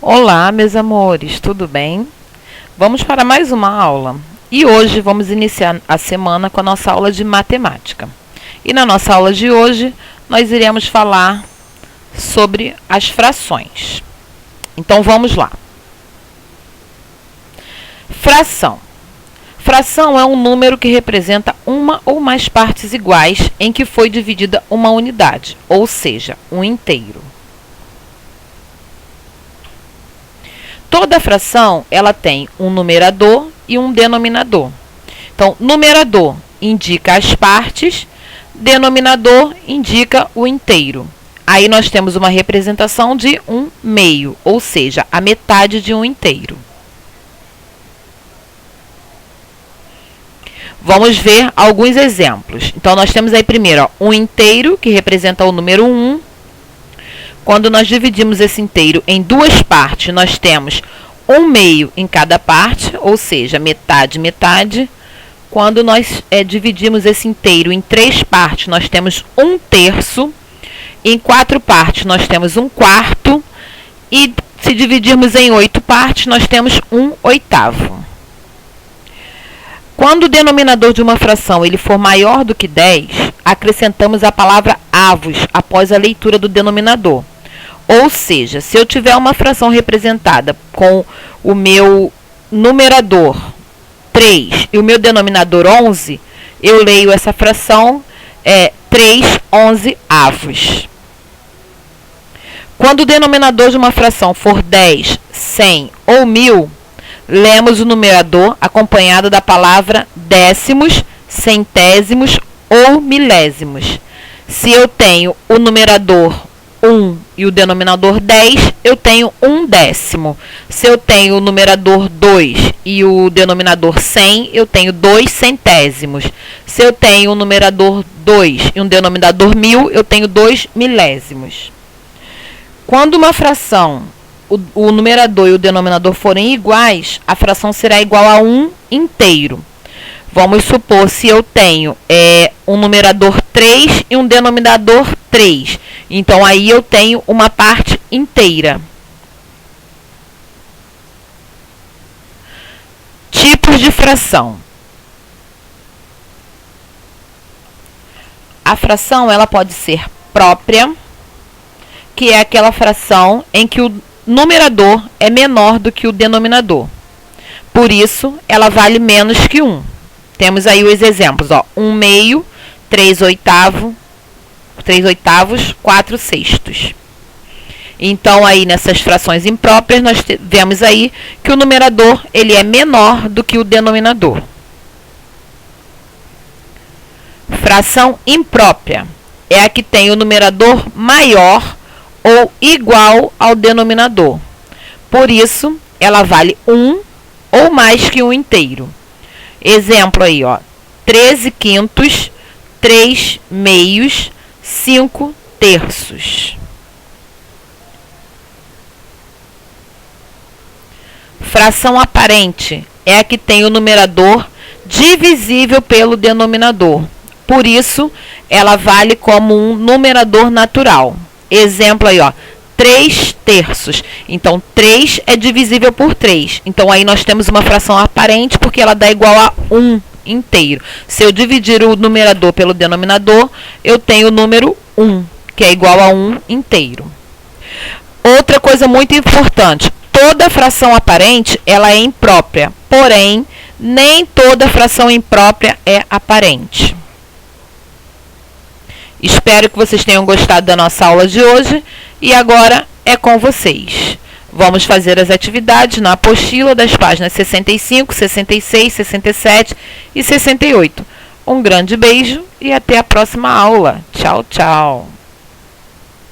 Olá, meus amores, tudo bem? Vamos para mais uma aula e hoje vamos iniciar a semana com a nossa aula de matemática. E na nossa aula de hoje nós iremos falar sobre as frações. Então vamos lá. Fração. Fração é um número que representa uma ou mais partes iguais em que foi dividida uma unidade, ou seja, um inteiro. Toda fração ela tem um numerador e um denominador. Então, numerador indica as partes, denominador indica o inteiro. Aí nós temos uma representação de um meio, ou seja, a metade de um inteiro. Vamos ver alguns exemplos. Então, nós temos aí primeiro ó, um inteiro, que representa o número 1. Quando nós dividimos esse inteiro em duas partes, nós temos um meio em cada parte, ou seja, metade, metade. Quando nós dividimos esse inteiro em três partes, nós temos um terço. Em quatro partes, nós temos um quarto. E se dividirmos em 8 partes, nós temos um oitavo. Quando o denominador de uma fração ele for maior do que 10, acrescentamos a palavra avos após a leitura do denominador. Ou seja, se eu tiver uma fração representada com o meu numerador 3 e o meu denominador 11, eu leio essa fração 3 11avos. Quando o denominador de uma fração for 10, 100 ou 1000, lemos o numerador acompanhado da palavra décimos, centésimos ou milésimos. Se eu tenho o numerador 1 e o denominador 10, eu tenho 1/10. Se eu tenho o numerador 2 e o denominador 100, eu tenho 2 centésimos. Se eu tenho o numerador 2 e um denominador 1000, eu tenho 2 milésimos. Quando uma fração, o numerador e o denominador forem iguais, a fração será igual a 1 inteiro. Vamos supor, se eu tenho um numerador 3 e um denominador 3. Então, aí eu tenho uma parte inteira. Tipos de fração. A fração ela pode ser própria, que é aquela fração em que o numerador é menor do que o denominador. Por isso, ela vale menos que 1. Temos aí os exemplos, ó, 1/2, 3/8, 4/6. Então, aí nessas frações impróprias, nós vemos aí que o numerador ele é menor do que o denominador. Fração imprópria é a que tem o numerador maior ou igual ao denominador. Por isso, ela vale 1 ou mais que 1 inteiro. Exemplo aí, ó, 13/5, 3/2, 5/3. Fração aparente é a que tem o numerador divisível pelo denominador. Por isso, ela vale como um numerador natural. Exemplo aí, ó, 3/3. Então, 3 é divisível por 3. Então, aí nós temos uma fração aparente porque ela dá igual a 1 inteiro. Se eu dividir o numerador pelo denominador, eu tenho o número 1, que é igual a 1 inteiro. Outra coisa muito importante, toda fração aparente ela é imprópria, porém, nem toda fração imprópria é aparente. Espero que vocês tenham gostado da nossa aula de hoje e agora é com vocês. Vamos fazer as atividades na apostila das páginas 65, 66, 67 e 68. Um grande beijo e até a próxima aula. Tchau, tchau.